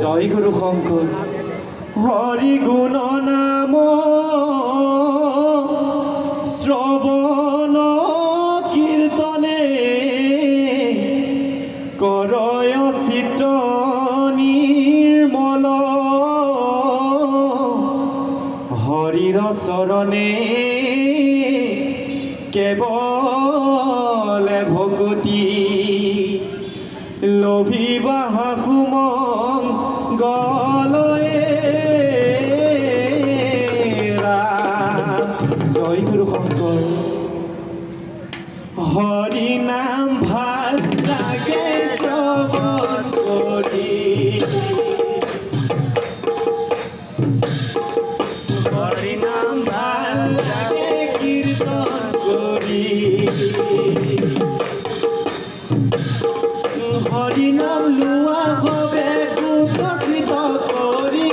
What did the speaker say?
জয় গুরু শঙ্কৰ হৰি গুণ নাম শ্ৰৱণ কীৰ্তনে কৰয় চিত্ত নিৰ্মল হৰিৰ চৰণে কেৱলে ভকতি লভিবা সুমংগলয়ে জয় গুৰু শঙ্কৰ হৰি নাম ভাল লাগে শ্ৰৱণ কৰি হৰি নাম ভাল লাগে কীৰ্তন কৰি হৰি নাম লোৱা হবে উপস্থিত কৰি